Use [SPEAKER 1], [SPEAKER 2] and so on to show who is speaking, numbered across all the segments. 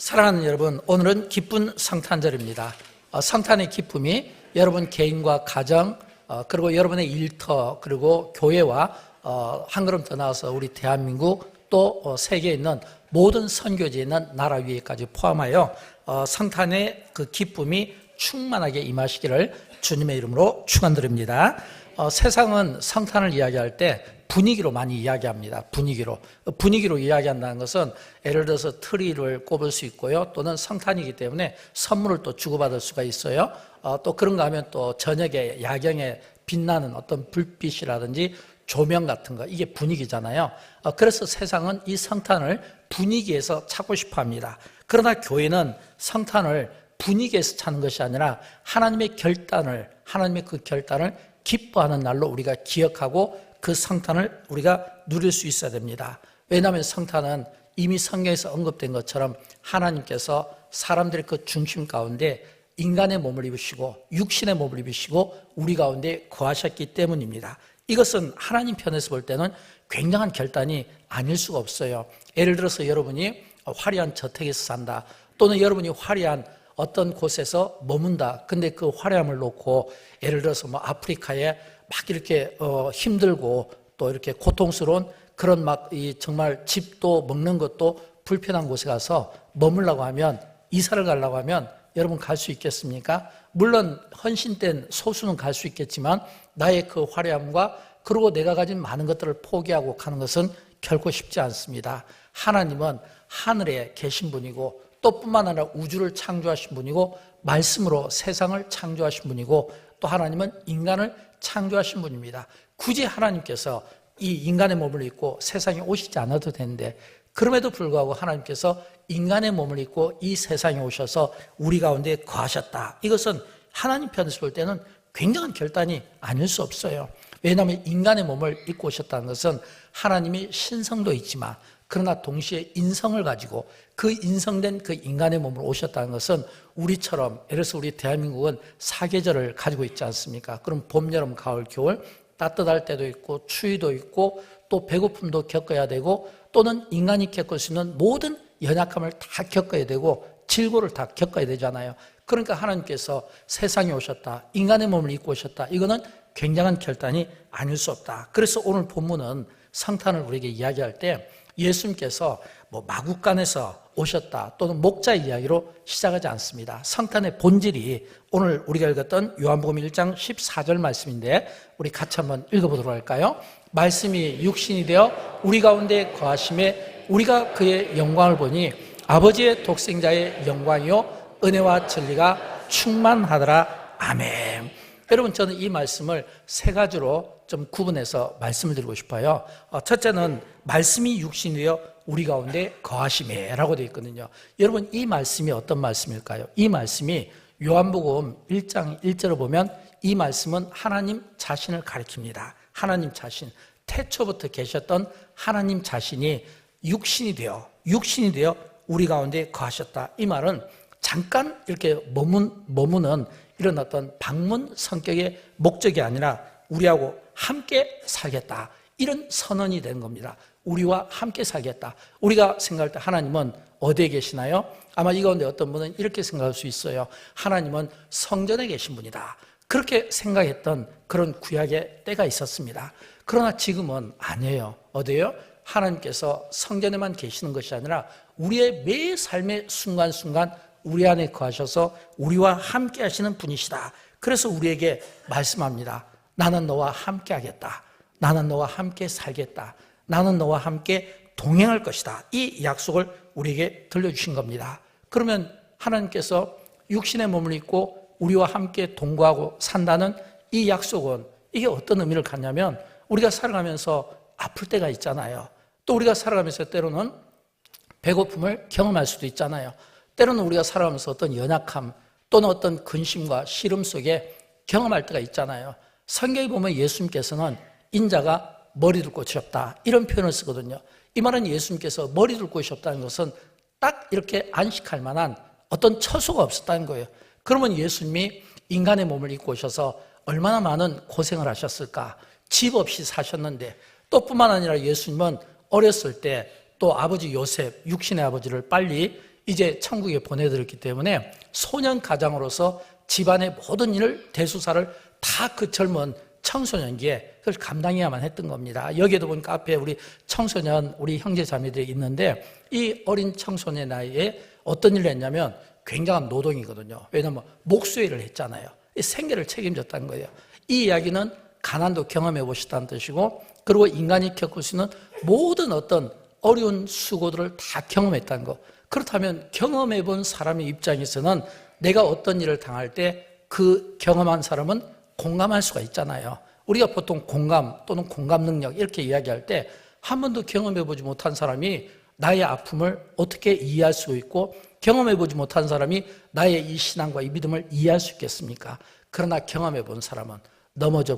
[SPEAKER 1] 사랑하는 여러분, 오늘은 기쁜 성탄절입니다. 성탄의 기쁨이 여러분 개인과 가정, 그리고 여러분의 일터, 그리고 교회와 한 걸음 더 나아서 우리 대한민국 또 세계에 있는 모든 선교지에 있는 나라 위에까지 포함하여 성탄의 그 기쁨이 충만하게 임하시기를 주님의 이름으로 축원드립니다. 세상은 성탄을 이야기할 때 분위기로 많이 이야기합니다. 분위기로 이야기한다는 것은 예를 들어서 트리를 꼽을 수 있고요. 또는 성탄이기 때문에 선물을 또 주고받을 수가 있어요. 또 그런가 하면 또 저녁에 야경에 빛나는 어떤 불빛이라든지 조명 같은 거, 이게 분위기잖아요. 그래서 세상은 이 성탄을 분위기에서 찾고 싶어 합니다. 그러나 교회는 성탄을 분위기에서 찾는 것이 아니라 하나님의 그 결단을 기뻐하는 날로 우리가 기억하고 그 성탄을 우리가 누릴 수 있어야 됩니다. 왜냐하면 성탄은 이미 성경에서 언급된 것처럼 하나님께서 사람들의 그 중심 가운데 인간의 몸을 입으시고 육신의 몸을 입으시고 우리 가운데 거하셨기 때문입니다. 이것은 하나님 편에서 볼 때는 굉장한 결단이 아닐 수가 없어요. 예를 들어서 여러분이 화려한 저택에서 산다, 또는 여러분이 화려한 어떤 곳에서 머문다. 근데 그 화려함을 놓고 예를 들어서 아프리카에 막 이렇게 힘들고 또 이렇게 고통스러운 그런 정말 집도 먹는 것도 불편한 곳에 가서 머물라고 하면, 이사를 가려고 하면 여러분 갈 수 있겠습니까? 물론 헌신된 소수는 갈 수 있겠지만 나의 그 화려함과 그리고 내가 가진 많은 것들을 포기하고 가는 것은 결코 쉽지 않습니다. 하나님은 하늘에 계신 분이고 또 뿐만 아니라 우주를 창조하신 분이고 말씀으로 세상을 창조하신 분이고 또 하나님은 인간을 창조하신 분입니다. 굳이 하나님께서 이 인간의 몸을 입고 세상에 오시지 않아도 되는데 그럼에도 불구하고 하나님께서 인간의 몸을 입고 이 세상에 오셔서 우리 가운데 거하셨다. 이것은 하나님 편에서 볼 때는 굉장한 결단이 아닐 수 없어요. 왜냐하면 인간의 몸을 입고 오셨다는 것은 하나님이 신성도 있지만 그러나 동시에 인성을 가지고 그 인성된 그 인간의 몸으로 오셨다는 것은 우리처럼, 예를 들어서 우리 대한민국은 사계절을 가지고 있지 않습니까? 그럼 봄, 여름, 가을, 겨울 따뜻할 때도 있고 추위도 있고 또 배고픔도 겪어야 되고 또는 인간이 겪을 수 있는 모든 연약함을 다 겪어야 되고 질고를 다 겪어야 되잖아요. 그러니까 하나님께서 세상에 오셨다, 인간의 몸을 입고 오셨다, 이거는 굉장한 결단이 아닐 수 없다. 그래서 오늘 본문은 성탄을 우리에게 이야기할 때 예수님께서 마구간에서 오셨다 또는 목자 이야기로 시작하지 않습니다. 성탄의 본질이 오늘 우리가 읽었던 요한복음 1장 14절 말씀인데 우리 같이 한번 읽어보도록 할까요? 말씀이 육신이 되어 우리 가운데 거하심에 우리가 그의 영광을 보니 아버지의 독생자의 영광이요 은혜와 진리가 충만하더라. 아멘. 여러분, 저는 이 말씀을 세 가지로 좀 구분해서 말씀을 드리고 싶어요. 첫째는 말씀이 육신이 되어 우리 가운데 거하심에 라고 되어 있거든요. 여러분, 이 말씀이 어떤 말씀일까요? 이 말씀이 요한복음 1장 1절을 보면 이 말씀은 하나님 자신을 가리킵니다. 하나님 자신, 태초부터 계셨던 하나님 자신이 육신이 되어 우리 가운데 거하셨다. 이 말은 잠깐 이렇게 머무는 이런 어떤 방문 성격의 목적이 아니라 우리하고 함께 살겠다, 이런 선언이 된 겁니다. 우리와 함께 살겠다. 우리가 생각할 때 하나님은 어디에 계시나요? 아마 이 가운데 어떤 분은 이렇게 생각할 수 있어요. 하나님은 성전에 계신 분이다. 그렇게 생각했던 그런 구약의 때가 있었습니다. 그러나 지금은 아니에요. 어디예요? 하나님께서 성전에만 계시는 것이 아니라 우리의 매 삶의 순간순간 우리 안에 거하셔서 우리와 함께 하시는 분이시다. 그래서 우리에게 말씀합니다. 나는 너와 함께 하겠다. 나는 너와 함께 살겠다. 나는 너와 함께 동행할 것이다. 이 약속을 우리에게 들려주신 겁니다. 그러면 하나님께서 육신의 몸을 입고 우리와 함께 동거하고 산다는 이 약속은 이게 어떤 의미를 갖냐면 우리가 살아가면서 아플 때가 있잖아요. 또 우리가 살아가면서 때로는 배고픔을 경험할 수도 있잖아요. 때로는 우리가 살아가면서 어떤 연약함 또는 어떤 근심과 시름 속에 경험할 때가 있잖아요. 성경에 보면 예수님께서는 인자가 머리 둘 곳이 없다, 이런 표현을 쓰거든요. 이 말은 예수님께서 머리 둘 곳이 없다는 것은 딱 이렇게 안식할 만한 어떤 처소가 없었다는 거예요. 그러면 예수님이 인간의 몸을 입고 오셔서 얼마나 많은 고생을 하셨을까. 집 없이 사셨는데, 또 뿐만 아니라 예수님은 어렸을 때 또 아버지 요셉, 육신의 아버지를 빨리 이제 천국에 보내드렸기 때문에 소년 가장으로서 집안의 모든 일을 대수사를 다 그 젊은 청소년기에 그걸 감당해야만 했던 겁니다. 여기에도 보니까 앞에 우리 청소년, 우리 형제 자매들이 있는데 이 어린 청소년 나이에 어떤 일을 했냐면 굉장한 노동이거든요. 왜냐하면 목수일을 했잖아요. 생계를 책임졌다는 거예요. 이 이야기는 가난도 경험해 보셨다는 뜻이고, 그리고 인간이 겪을 수 있는 모든 어떤 어려운 수고들을 다 경험했다는 거. 그렇다면 경험해 본 사람의 입장에서는 내가 어떤 일을 당할 때 그 경험한 사람은 공감할 수가 있잖아요. 우리가 보통 공감 또는 공감 능력 이렇게 이야기할 때 한 번도 경험해 보지 못한 사람이 나의 아픔을 어떻게 이해할 수 있고, 경험해 보지 못한 사람이 나의 이 신앙과 이 믿음을 이해할 수 있겠습니까? 그러나 경험해 본 사람은 넘어져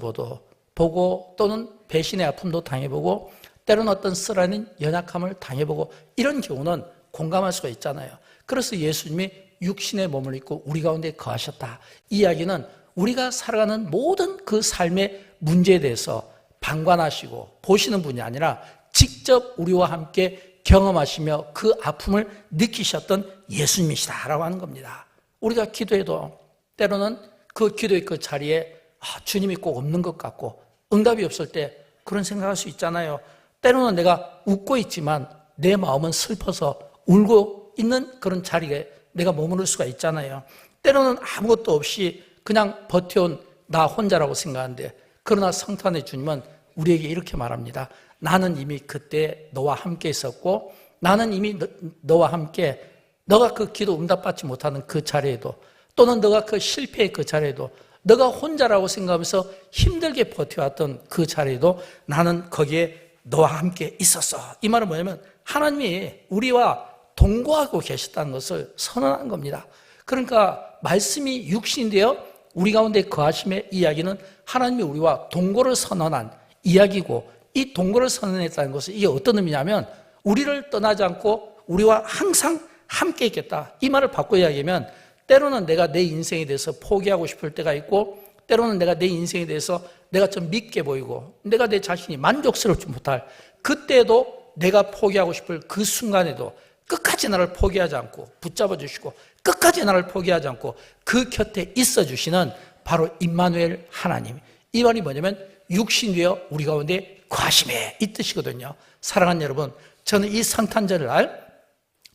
[SPEAKER 1] 보고 또는 배신의 아픔도 당해보고 때로는 어떤 쓰라린 연약함을 당해보고 이런 경우는 공감할 수가 있잖아요. 그래서 예수님이 육신의 몸을 입고 우리 가운데 거하셨다. 이 이야기는 우리가 살아가는 모든 그 삶의 문제에 대해서 방관하시고 보시는 분이 아니라 직접 우리와 함께 경험하시며 그 아픔을 느끼셨던 예수님이시다라고 하는 겁니다. 우리가 기도해도 때로는 그 기도의 그 자리에 주님이 꼭 없는 것 같고 응답이 없을 때 그런 생각할 수 있잖아요. 때로는 내가 웃고 있지만 내 마음은 슬퍼서 울고 있는 그런 자리에 내가 머무를 수가 있잖아요. 때로는 아무것도 없이 그냥 버텨온 나 혼자라고 생각하는데, 그러나 성탄의 주님은 우리에게 이렇게 말합니다. 나는 이미 그때 너와 함께 있었고, 나는 이미 너와 함께, 너가 그 기도 응답받지 못하는 그 자리에도, 또는 너가 그 실패의 그 자리에도, 너가 혼자라고 생각하면서 힘들게 버텨왔던 그 자리에도 나는 거기에 너와 함께 있었어. 이 말은 뭐냐면 하나님이 우리와 동거하고 계셨다는 것을 선언한 겁니다. 그러니까 말씀이 육신이 되어 우리 가운데 거하심의 이야기는 하나님이 우리와 동거를 선언한 이야기고, 이 동거를 선언했다는 것은 이게 어떤 의미냐면 우리를 떠나지 않고 우리와 항상 함께 있겠다. 이 말을 바꿔 이야기하면 때로는 내가 내 인생에 대해서 포기하고 싶을 때가 있고, 때로는 내가 내 인생에 대해서 내가 좀 믿게 보이고 내가 내 자신이 만족스럽지 못할 그때도 내가 포기하고 싶을 그 순간에도 끝까지 나를 포기하지 않고 붙잡아 주시고 끝까지 나를 포기하지 않고 그 곁에 있어 주시는 바로 임마누엘 하나님. 이 말이 뭐냐면 육신 되어 우리 가운데 거하심에 이 뜻이거든요. 사랑하는 여러분, 저는 이 성탄절 날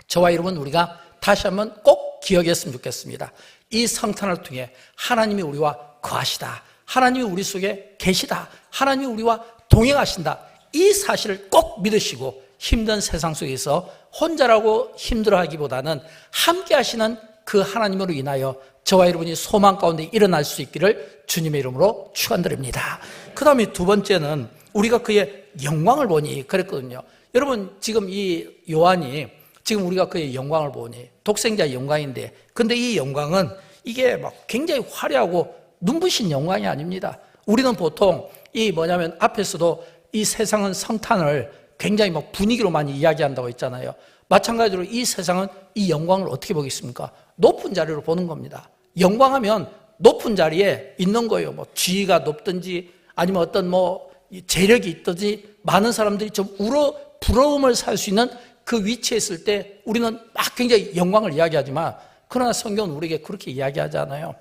[SPEAKER 1] 저와 여러분 우리가 다시 한번 꼭 기억했으면 좋겠습니다. 이 성탄을 통해 하나님이 우리와 거하시다, 하나님이 우리 속에 계시다, 하나님이 우리와 동행하신다, 이 사실을 꼭 믿으시고 힘든 세상 속에서 혼자라고 힘들어하기보다는 함께 하시는 그 하나님으로 인하여 저와 여러분이 소망 가운데 일어날 수 있기를 주님의 이름으로 축원드립니다. 그 다음에 두 번째는 우리가 그의 영광을 보니 그랬거든요. 여러분, 지금 이 요한이 지금 우리가 그의 영광을 보니 독생자의 영광인데, 근데 이 영광은 이게 막 굉장히 화려하고 눈부신 영광이 아닙니다. 우리는 보통 이 뭐냐면 앞에서도 이 세상은 성탄을 굉장히 막 분위기로 많이 이야기한다고 했잖아요. 마찬가지로 이 세상은 이 영광을 어떻게 보겠습니까? 높은 자리로 보는 겁니다. 영광하면 높은 자리에 있는 거예요. 뭐 지위가 높든지 아니면 어떤 뭐 재력이 있든지 많은 사람들이 좀 부러움을 살 수 있는 그 위치에 있을 때 우리는 막 굉장히 영광을 이야기하지만, 그러나 성경은 우리에게 그렇게 이야기하지 않아요.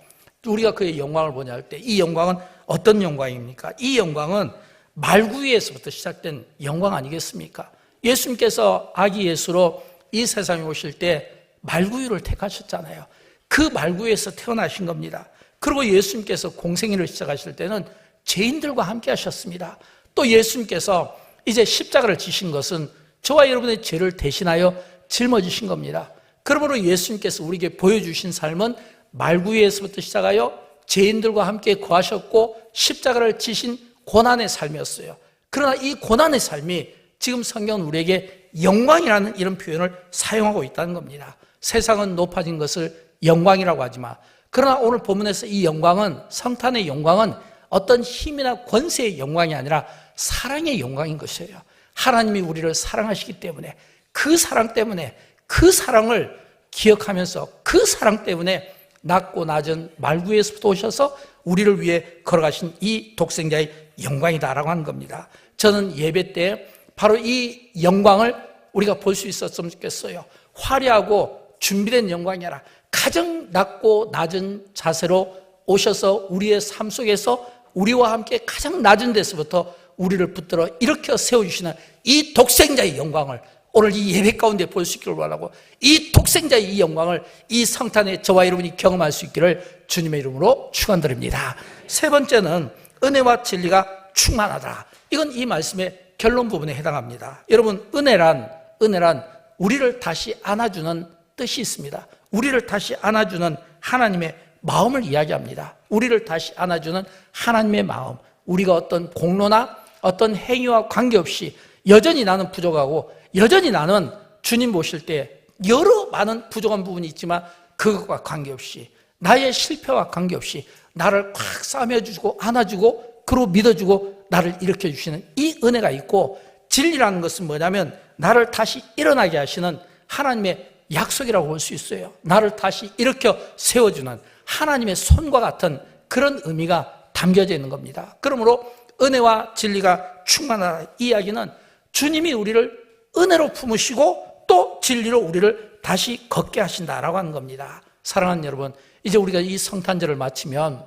[SPEAKER 1] 우리가 그의 영광을 보냐 할 때 이 영광은 어떤 영광입니까? 이 영광은 말구유에서부터 시작된 영광 아니겠습니까? 예수님께서 아기 예수로 이 세상에 오실 때 말구유를 택하셨잖아요. 그 말구유에서 태어나신 겁니다. 그리고 예수님께서 공생애를 시작하실 때는 죄인들과 함께 하셨습니다. 또 예수님께서 이제 십자가를 지신 것은 저와 여러분의 죄를 대신하여 짊어지신 겁니다. 그러므로 예수님께서 우리에게 보여주신 삶은 말구유에서부터 시작하여 죄인들과 함께 거하셨고 십자가를 지신 고난의 삶이었어요. 그러나 이 고난의 삶이 지금 성경은 우리에게 영광이라는 이런 표현을 사용하고 있다는 겁니다. 세상은 높아진 것을 영광이라고 하지만, 그러나 오늘 본문에서 이 영광은, 성탄의 영광은 어떤 힘이나 권세의 영광이 아니라 사랑의 영광인 것이에요. 하나님이 우리를 사랑하시기 때문에 그 사랑 때문에 그 사랑을 기억하면서 그 사랑 때문에 낮고 낮은 말구에서부터 오셔서 우리를 위해 걸어가신 이 독생자의 영광이다라고 하는 겁니다. 저는 예배 때 바로 이 영광을 우리가 볼 수 있었으면 좋겠어요. 화려하고 준비된 영광이 아니라 가장 낮고 낮은 자세로 오셔서 우리의 삶 속에서 우리와 함께 가장 낮은 데서부터 우리를 붙들어 일으켜 세워주시는 이 독생자의 영광을 오늘 이 예배 가운데 볼 수 있기를 바라고, 이 독생자의 이 영광을 이 성탄에 저와 여러분이 경험할 수 있기를 주님의 이름으로 축원드립니다. 세 번째는 은혜와 진리가 충만하다. 이건 이 말씀의 결론 부분에 해당합니다. 여러분, 은혜란 우리를 다시 안아주는 뜻이 있습니다. 우리를 다시 안아주는 하나님의 마음을 이야기합니다. 우리를 다시 안아주는 하나님의 마음. 우리가 어떤 공로나 어떤 행위와 관계없이 여전히 나는 부족하고 여전히 나는 주님 보실 때 여러 많은 부족한 부분이 있지만 그것과 관계없이, 나의 실패와 관계없이 나를 꽉 싸매주고 안아주고 그리고 믿어주고 나를 일으켜주시는 이 은혜가 있고, 진리라는 것은 뭐냐면 나를 다시 일어나게 하시는 하나님의 약속이라고 볼 수 있어요. 나를 다시 일으켜 세워주는 하나님의 손과 같은 그런 의미가 담겨져 있는 겁니다. 그러므로 은혜와 진리가 충만하다, 이 이야기는 주님이 우리를 은혜로 품으시고 또 진리로 우리를 다시 걷게 하신다라고 하는 겁니다. 사랑하는 여러분, 이제 우리가 이 성탄절을 마치면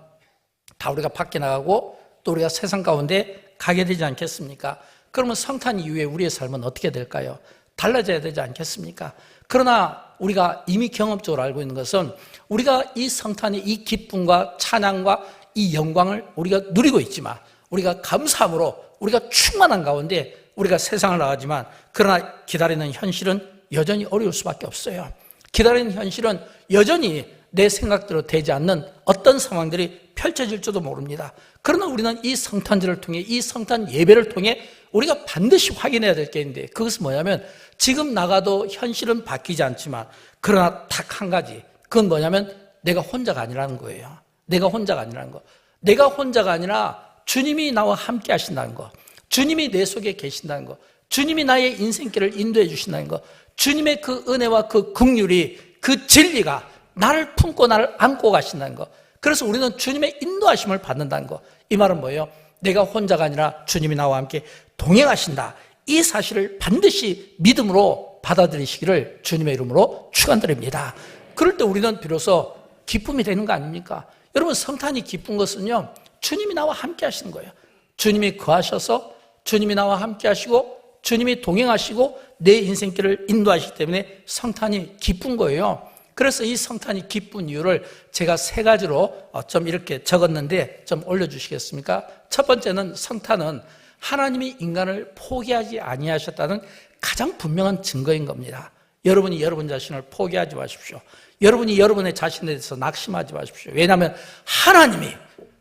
[SPEAKER 1] 다 우리가 밖에 나가고 또 우리가 세상 가운데 가게 되지 않겠습니까? 그러면 성탄 이후에 우리의 삶은 어떻게 될까요? 달라져야 되지 않겠습니까? 그러나 우리가 이미 경험적으로 알고 있는 것은 우리가 이 성탄의 이 기쁨과 찬양과 이 영광을 우리가 누리고 있지만, 우리가 감사함으로 우리가 충만한 가운데 우리가 세상을 나가지만, 그러나 기다리는 현실은 여전히 어려울 수밖에 없어요. 기다리는 현실은 여전히 내 생각대로 되지 않는 어떤 상황들이 펼쳐질지도 모릅니다. 그러나 우리는 이 성탄절을 통해, 이 성탄 예배를 통해 우리가 반드시 확인해야 될 게 있는데, 그것은 뭐냐면 지금 나가도 현실은 바뀌지 않지만 그러나 딱 한 가지, 그건 뭐냐면 내가 혼자가 아니라는 거예요. 내가 혼자가 아니라는 거. 내가 혼자가 아니라 주님이 나와 함께 하신다는 거, 주님이 내 속에 계신다는 거, 주님이 나의 인생길을 인도해 주신다는 거, 주님의 그 은혜와 그 긍휼이, 그 진리가 나를 품고 나를 안고 가신다는 거. 그래서 우리는 주님의 인도하심을 받는다는 거. 이 말은 뭐예요? 내가 혼자가 아니라 주님이 나와 함께 동행하신다, 이 사실을 반드시 믿음으로 받아들이시기를 주님의 이름으로 축원드립니다. 그럴 때 우리는 비로소 기쁨이 되는 거 아닙니까? 여러분, 성탄이 기쁜 것은요, 주님이 나와 함께 하시는 거예요. 주님이 거하셔서 주님이 나와 함께 하시고 주님이 동행하시고 내 인생길을 인도하시기 때문에 성탄이 기쁜 거예요. 그래서 이 성탄이 기쁜 이유를 제가 세 가지로 좀 이렇게 적었는데 좀 올려주시겠습니까? 첫 번째는, 성탄은 하나님이 인간을 포기하지 아니하셨다는 가장 분명한 증거인 겁니다. 여러분이 여러분 자신을 포기하지 마십시오. 여러분이 여러분의 자신에 대해서 낙심하지 마십시오. 왜냐하면 하나님이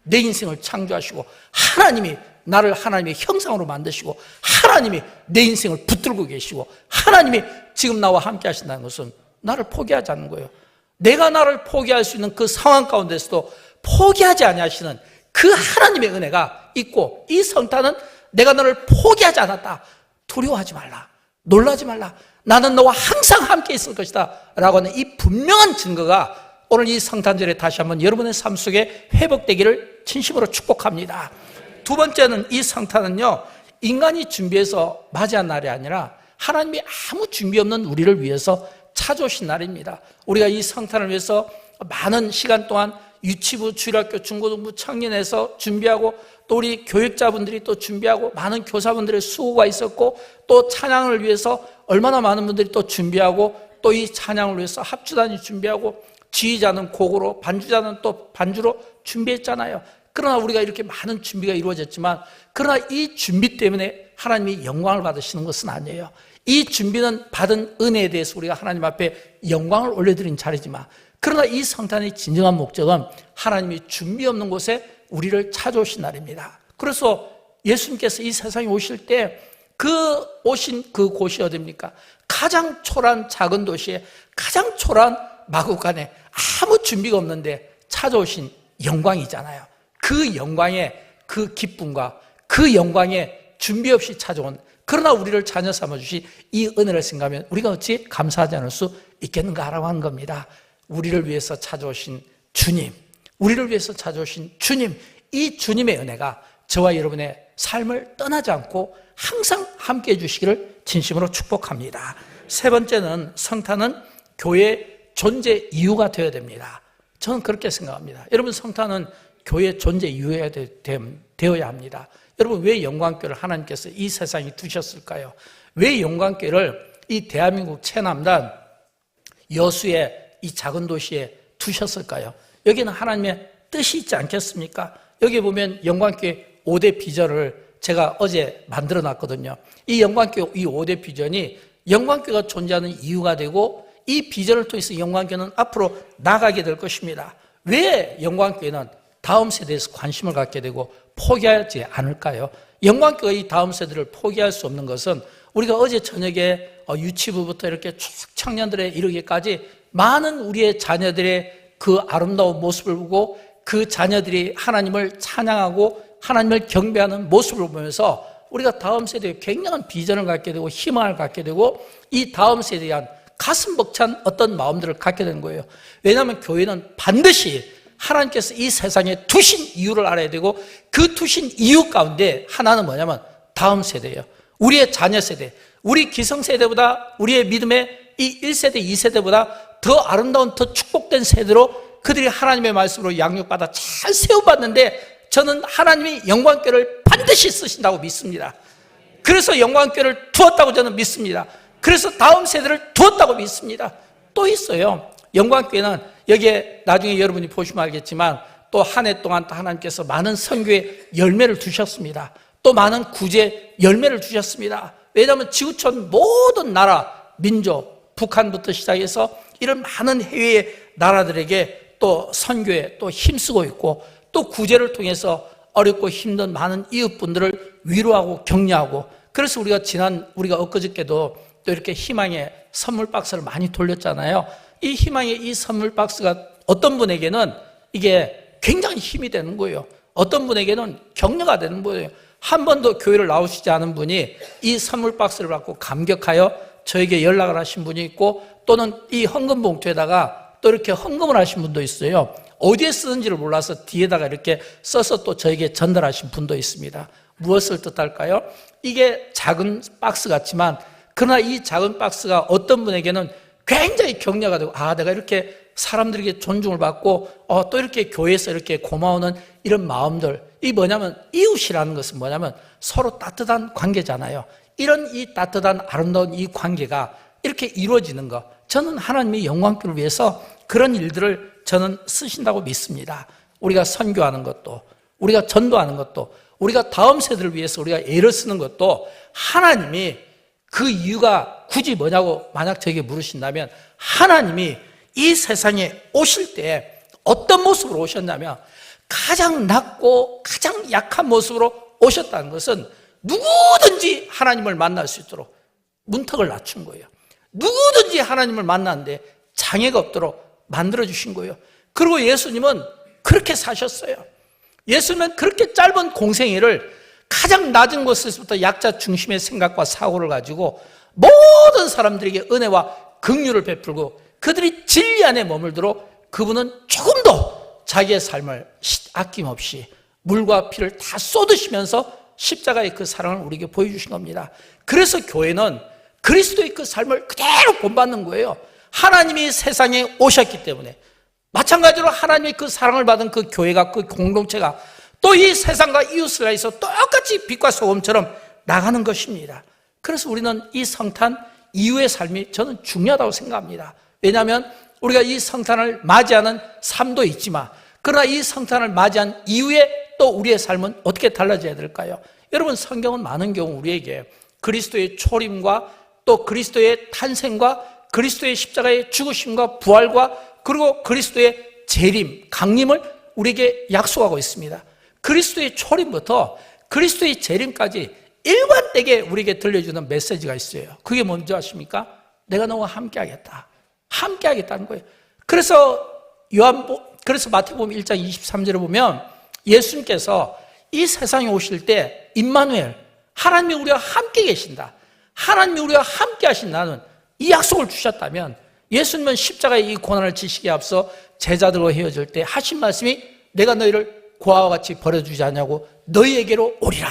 [SPEAKER 1] 내 인생을 창조하시고, 하나님이 나를 하나님의 형상으로 만드시고, 하나님이 내 인생을 붙들고 계시고, 하나님이 지금 나와 함께 하신다는 것은 나를 포기하지 않는 거예요. 내가 나를 포기할 수 있는 그 상황 가운데서도 포기하지 아니하시는 그 하나님의 은혜가 있고, 이 성탄은 내가 너를 포기하지 않았다, 두려워하지 말라, 놀라지 말라, 나는 너와 항상 함께 있을 것이다 라고 하는 이 분명한 증거가 오늘 이 성탄절에 다시 한번 여러분의 삶 속에 회복되기를 진심으로 축복합니다. 두 번째는, 이 성탄은요, 인간이 준비해서 맞이한 날이 아니라 하나님이 아무 준비 없는 우리를 위해서 찾아오신 날입니다. 우리가 이 성탄을 위해서 많은 시간 동안 유치부, 주일학교, 중고등부, 청년에서 준비하고, 또 우리 교육자분들이 또 준비하고, 많은 교사분들의 수고가 있었고, 또 찬양을 위해서 얼마나 많은 분들이 또 준비하고, 또 이 찬양을 위해서 합주단이 준비하고, 지휘자는 곡으로, 반주자는 또 반주로 준비했잖아요. 그러나 우리가 이렇게 많은 준비가 이루어졌지만, 그러나 이 준비 때문에 하나님이 영광을 받으시는 것은 아니에요. 이 준비는 받은 은혜에 대해서 우리가 하나님 앞에 영광을 올려드린 자리지만, 그러나 이 성탄의 진정한 목적은 하나님이 준비 없는 곳에 우리를 찾아오신 날입니다. 그래서 예수님께서 이 세상에 오실 때 그 오신 그 곳이 어디입니까? 가장 초라한 작은 도시에, 가장 초라한 마구간에 아무 준비가 없는데 찾아오신 영광이잖아요. 그 영광의 그 기쁨과 그 영광의 준비 없이 찾아온, 그러나 우리를 자녀 삼아주신 이 은혜를 생각하면 우리가 어찌 감사하지 않을 수 있겠는가라고 하는 겁니다. 우리를 위해서 찾아오신 주님, 우리를 위해서 찾아오신 주님, 이 주님의 은혜가 저와 여러분의 삶을 떠나지 않고 항상 함께해 주시기를 진심으로 축복합니다. 세 번째는, 성탄은 교회의 존재 이유가 되어야 됩니다. 저는 그렇게 생각합니다. 여러분, 성탄은 교회의 존재 이유가 되어야 합니다. 여러분, 왜 영광교회를 하나님께서 이 세상에 두셨을까요? 왜 영광교회를 이 대한민국 최남단 여수의 이 작은 도시에 두셨을까요? 여기는 하나님의 뜻이 있지 않겠습니까? 여기 보면 영광교회 5대 비전을 제가 어제 만들어 놨거든요. 이 영광교회 이 5대 비전이 영광교회가 존재하는 이유가 되고, 이 비전을 통해서 영광교회는 앞으로 나가게 될 것입니다. 왜 영광교회는 다음 세대에서 관심을 갖게 되고 포기하지 않을까요? 영광교회가 이 다음 세대를 포기할 수 없는 것은, 우리가 어제 저녁에 유치부부터 이렇게 쭉 청년들에 이르기까지 많은 우리의 자녀들의 그 아름다운 모습을 보고, 그 자녀들이 하나님을 찬양하고 하나님을 경배하는 모습을 보면서 우리가 다음 세대에 굉장한 비전을 갖게 되고 희망을 갖게 되고, 이 다음 세대에 대한 가슴 벅찬 어떤 마음들을 갖게 되는 거예요. 왜냐하면 교회는 반드시 하나님께서 이 세상에 두신 이유를 알아야 되고, 그 두신 이유 가운데 하나는 뭐냐면 다음 세대예요. 우리의 자녀 세대, 우리 기성세대보다, 우리의 믿음의 이 1세대, 2세대보다 더 아름다운, 더 축복된 세대로 그들이 하나님의 말씀으로 양육받아 잘 세워봤는데, 저는 하나님이 영광교회를 반드시 쓰신다고 믿습니다. 그래서 영광교회를 두었다고 저는 믿습니다. 그래서 다음 세대를 두었다고 믿습니다. 또 있어요. 영광교회는 여기에 나중에 여러분이 보시면 알겠지만, 또 한 해 동안 또 하나님께서 많은 선교의 열매를 두셨습니다. 또 많은 구제 열매를 주셨습니다. 왜냐하면 지구촌 모든 나라, 민족, 북한부터 시작해서 이런 많은 해외의 나라들에게 또 선교에 또 힘쓰고 있고, 또 구제를 통해서 어렵고 힘든 많은 이웃분들을 위로하고 격려하고, 그래서 우리가 엊그저께도 또 이렇게 희망의 선물 박스를 많이 돌렸잖아요. 이 희망의 이 선물 박스가 어떤 분에게는 이게 굉장히 힘이 되는 거예요. 어떤 분에게는 격려가 되는 거예요. 한 번도 교회를 나오시지 않은 분이 이 선물 박스를 받고 감격하여 저에게 연락을 하신 분이 있고, 또는 이 헌금 봉투에다가 또 이렇게 헌금을 하신 분도 있어요. 어디에 쓰는지를 몰라서 뒤에다가 이렇게 써서 또 저에게 전달하신 분도 있습니다. 무엇을 뜻할까요? 이게 작은 박스 같지만, 그러나 이 작은 박스가 어떤 분에게는 굉장히 격려가 되고, 내가 이렇게 사람들에게 존중을 받고 또 이렇게 교회에서 이렇게 고마워하는 이런 마음들, 이 뭐냐면, 이웃이라는 것은 뭐냐면 서로 따뜻한 관계잖아요. 이런 이 따뜻한 아름다운 이 관계가 이렇게 이루어지는 것, 저는 하나님의 영광교를 위해서 그런 일들을 저는 쓰신다고 믿습니다. 우리가 선교하는 것도, 우리가 전도하는 것도, 우리가 다음 세대를 위해서 우리가 애를 쓰는 것도, 하나님이 그 이유가 굳이 뭐냐고 만약 저에게 물으신다면, 하나님이 이 세상에 오실 때 어떤 모습으로 오셨냐면, 가장 낮고 가장 약한 모습으로 오셨다는 것은 누구든지 하나님을 만날 수 있도록 문턱을 낮춘 거예요. 누구든지 하나님을 만나는데 장애가 없도록 만들어주신 거예요. 그리고 예수님은 그렇게 사셨어요. 예수님은 그렇게 짧은 공생애를 가장 낮은 곳에서부터 약자 중심의 생각과 사고를 가지고 모든 사람들에게 은혜와 긍휼을 베풀고, 그들이 진리 안에 머물도록 그분은 조금도 자기의 삶을 아낌없이 물과 피를 다 쏟으시면서 십자가의 그 사랑을 우리에게 보여주신 겁니다. 그래서 교회는 그리스도의 그 삶을 그대로 본받는 거예요. 하나님이 세상에 오셨기 때문에, 마찬가지로 하나님의 그 사랑을 받은 그 교회가, 그 공동체가 또 이 세상과 이웃을 위해서 똑같이 빛과 소금처럼 나가는 것입니다. 그래서 우리는 이 성탄 이후의 삶이 저는 중요하다고 생각합니다. 왜냐하면 우리가 이 성탄을 맞이하는 삶도 있지만, 그러나 이 성탄을 맞이한 이후에 또 우리의 삶은 어떻게 달라져야 될까요? 여러분, 성경은 많은 경우 우리에게 그리스도의 초림과 또 그리스도의 탄생과 그리스도의 십자가의 죽으심과 부활과 그리고 그리스도의 재림, 강림을 우리에게 약속하고 있습니다. 그리스도의 초림부터 그리스도의 재림까지 일관되게 우리에게 들려주는 메시지가 있어요. 그게 뭔지 아십니까? 내가 너와 함께하겠다. 함께하겠다는 거예요. 그래서 마태복음 1장 23절에 보면 예수님께서 이 세상에 오실 때 임마누엘, 하나님이 우리와 함께 계신다, 하나님이 우리와 함께 하신다는 이 약속을 주셨다면, 예수님은 십자가의 이 고난을 지시기에 앞서 제자들과 헤어질 때 하신 말씀이, 내가 너희를 고아와 같이 버려주지 않냐고, 너희에게로 오리라,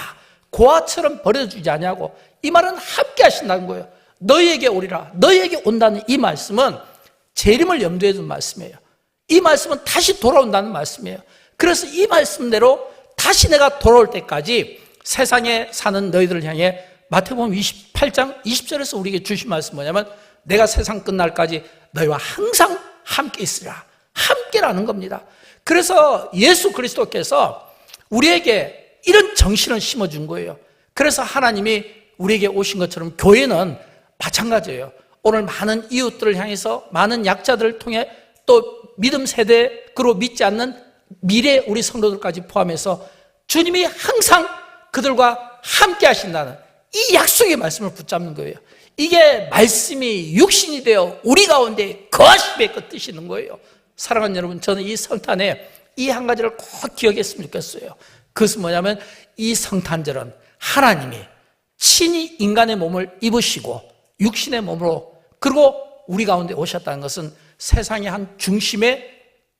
[SPEAKER 1] 고아처럼 버려주지 않냐고. 이 말은 함께 하신다는 거예요. 너희에게 오리라, 너희에게 온다는 이 말씀은 재림을 염두에 둔 말씀이에요. 이 말씀은 다시 돌아온다는 말씀이에요. 그래서 이 말씀대로 다시 내가 돌아올 때까지 세상에 사는 너희들을 향해 마태복음 28장 20절에서 우리에게 주신 말씀은 뭐냐면 내가 세상 끝날까지 너희와 항상 함께 있으리라. 함께라는 겁니다. 그래서 예수 그리스도께서 우리에게 이런 정신을 심어준 거예요. 그래서 하나님이 우리에게 오신 것처럼 교회는 마찬가지예요. 오늘 많은 이웃들을 향해서 많은 약자들을 통해 또 믿음 세대 그리고 믿지 않는 미래 우리 성도들까지 포함해서 주님이 항상 그들과 함께 하신다는 이 약속의 말씀을 붙잡는 거예요. 이게 말씀이 육신이 되어 우리 가운데 거하심의 그 뜻이 있는 거예요. 사랑하는 여러분, 저는 이 성탄에 이 한 가지를 꼭 기억했으면 좋겠어요. 그것은 뭐냐면 이 성탄절은 하나님이 친히 인간의 몸을 입으시고 육신의 몸으로 그리고 우리 가운데 오셨다는 것은 세상의 한 중심에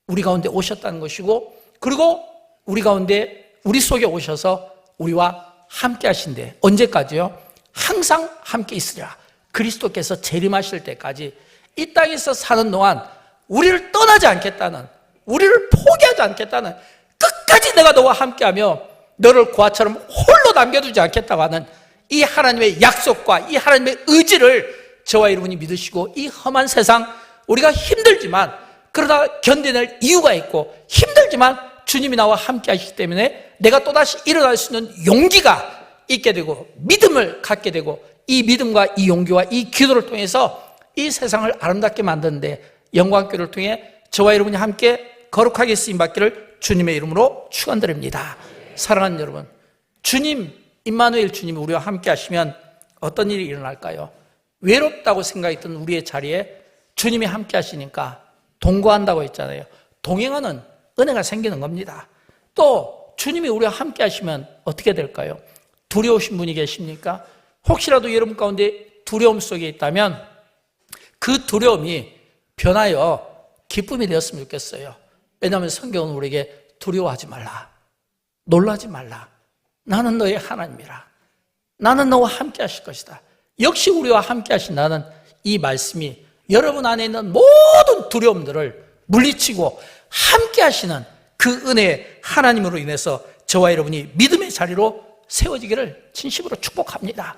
[SPEAKER 1] 우리 가운데 오셨다는 것이고 그리고 우리 가운데 우리 속에 오셔서 우리와 함께 하신대. 언제까지요? 항상 함께 있으리라. 그리스도께서 재림하실 때까지 이 땅에서 사는 동안 우리를 떠나지 않겠다는, 우리를 포기하지 않겠다는, 끝까지 내가 너와 함께하며 너를 고아처럼 홀로 남겨두지 않겠다고 하는 이 하나님의 약속과 이 하나님의 의지를 저와 여러분이 믿으시고 이 험한 세상 우리가 힘들지만 그러다 견뎌낼 이유가 있고 힘들지만 주님이 나와 함께 하시기 때문에 내가 또다시 일어날 수 있는 용기가 있게 되고 믿음을 갖게 되고 이 믿음과 이 용기와 이 기도를 통해서 이 세상을 아름답게 만드는데 영광교회를 통해 저와 여러분이 함께 거룩하게 쓰임받기를 주님의 이름으로 축원드립니다. 사랑하는 여러분, 주님, 임마누엘 주님이 우리와 함께 하시면 어떤 일이 일어날까요? 외롭다고 생각했던 우리의 자리에 주님이 함께 하시니까 동거한다고 했잖아요. 동행하는 은혜가 생기는 겁니다. 또 주님이 우리와 함께 하시면 어떻게 될까요? 두려우신 분이 계십니까? 혹시라도 여러분 가운데 두려움 속에 있다면 그 두려움이 변하여 기쁨이 되었으면 좋겠어요. 왜냐하면 성경은 우리에게 두려워하지 말라, 놀라지 말라, 나는 너의 하나님이라, 나는 너와 함께 하실 것이다. 역시 우리와 함께 하신다는 이 말씀이 여러분 안에 있는 모든 두려움들을 물리치고 함께 하시는 그 은혜의 하나님으로 인해서 저와 여러분이 믿음의 자리로 세워지기를 진심으로 축복합니다.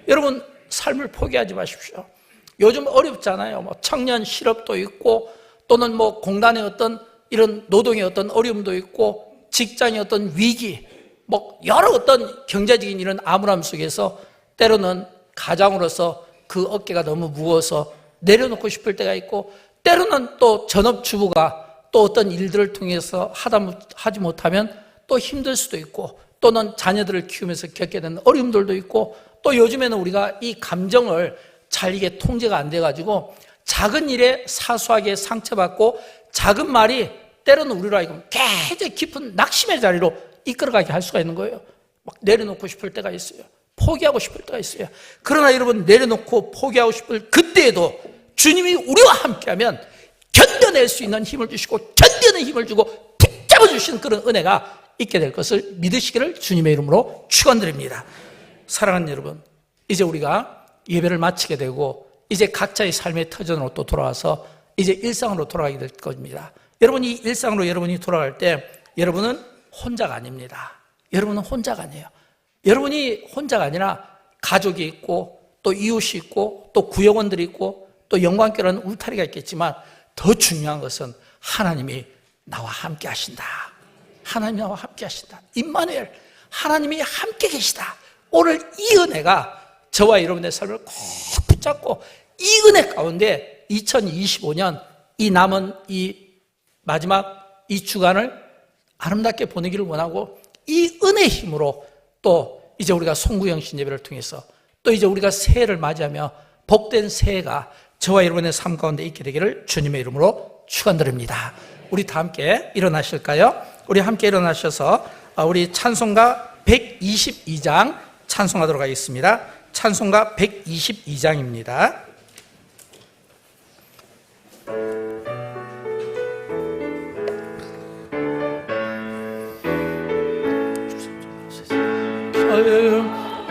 [SPEAKER 1] 여러분, 삶을 포기하지 마십시오. 요즘 어렵잖아요. 뭐 청년 실업도 있고 또는 뭐 공단의 어떤 이런 노동의 어떤 어려움도 있고 직장의 어떤 위기, 뭐 여러 어떤 경제적인 이런 암울함 속에서 때로는 가장으로서 그 어깨가 너무 무거워서 내려놓고 싶을 때가 있고 때로는 또 전업주부가 또 어떤 일들을 통해서 하지 못하면 또 힘들 수도 있고 또는 자녀들을 키우면서 겪게 되는 어려움들도 있고 또 요즘에는 우리가 이 감정을 잘 이게 통제가 안 돼가지고 작은 일에 사소하게 상처받고 작은 말이 때로는 우리로 하여금 굉장히 깊은 낙심의 자리로 이끌어가게 할 수가 있는 거예요. 막 내려놓고 싶을 때가 있어요. 포기하고 싶을 때가 있어요. 그러나 여러분, 내려놓고 포기하고 싶을 그때에도 주님이 우리와 함께하면 견뎌낼 수 있는 힘을 주시고 견디는 힘을 주고 붙잡아 주시는 그런 은혜가 있게 될 것을 믿으시기를 주님의 이름으로 축원드립니다. 사랑하는 여러분, 이제 우리가 예배를 마치게 되고 이제 각자의 삶의 터전으로 또 돌아와서 이제 일상으로 돌아가게 될 겁니다. 여러분이 일상으로 여러분이 돌아갈 때 여러분은 혼자가 아닙니다. 여러분은 혼자가 아니에요. 여러분이 혼자가 아니라 가족이 있고 또 이웃이 있고 또 구역원들이 있고 또 영광교회라는 울타리가 있겠지만 더 중요한 것은 하나님이 나와 함께 하신다. 하나님이 나와 함께 하신다. 임마누엘, 하나님이 함께 계시다. 오늘 이 은혜가 저와 여러분의 삶을 꼭 붙잡고 이 은혜 가운데 2025년 이 남은 이 마지막 이 주간을 아름답게 보내기를 원하고 이 은혜의 힘으로 또 이제 우리가 송구영신 예배를 통해서 또 이제 우리가 새해를 맞이하며 복된 새해가 저와 여러분의 삶 가운데 있게 되기를 주님의 이름으로 축원드립니다. 우리 다 함께 일어나실까요? 우리 함께 일어나셔서 우리 찬송가 122장 찬송하도록 하겠습니다. 찬송가 122장입니다.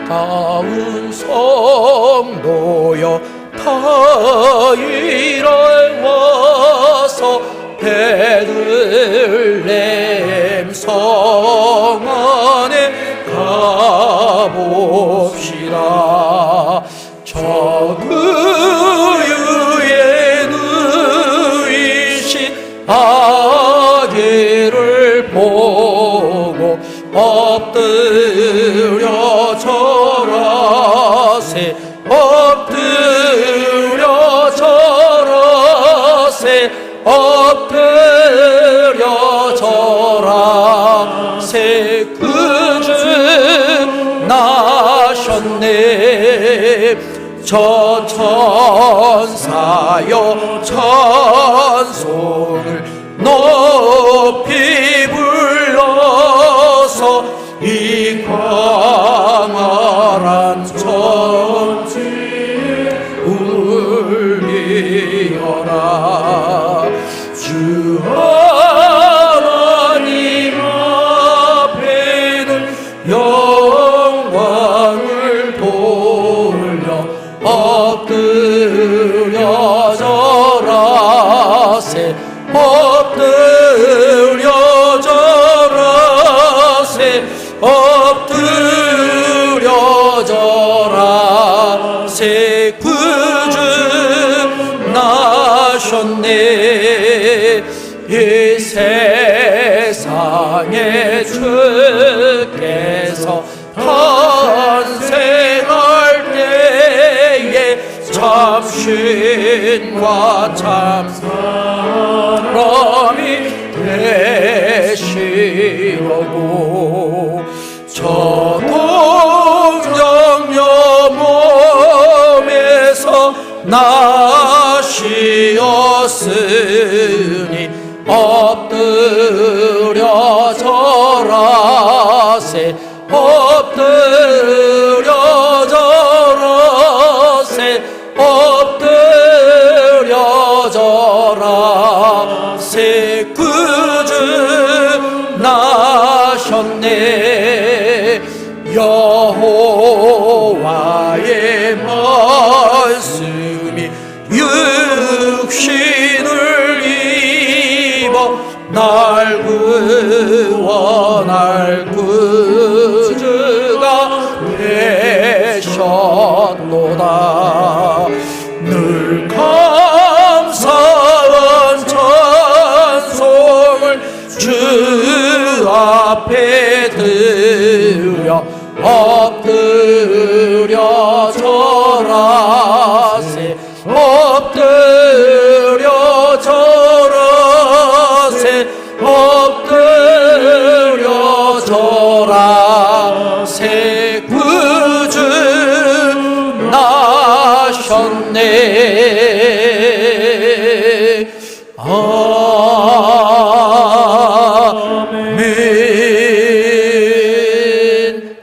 [SPEAKER 1] 다운 성도여 다 일어나 베들레헴 성 안에 가봅시다. 저 그유에 누이신 아기를 보고 엎드려 절하세 엎드려 절하세 엎드려 절하세 그 주 나셨네. 저 천사여 찬송을 높이 불러서 이 광활한 천지에 울리어라. 주 하나님 앞에는 영광을 돌려 엎드려 절하세 엎드려 절하세 엎드려 절하세 그 주 나셨네. 이 세상에 주께서 탄생할 때에 참신과 참사람이 되시려고 저 동정녀 몸에서 나시었으니 엎드려 절하세 엎드려 절하세 엎드려 절하세 그 주 나셨네. 여호와의 말씀이 육신을 입어 날 구원할 구주가 되셨도다. 늘 감사한 찬송을 주 앞에 드려 엎드려 절하세 엎드려 절하세 엎드려 절하세 그 주 나셨네.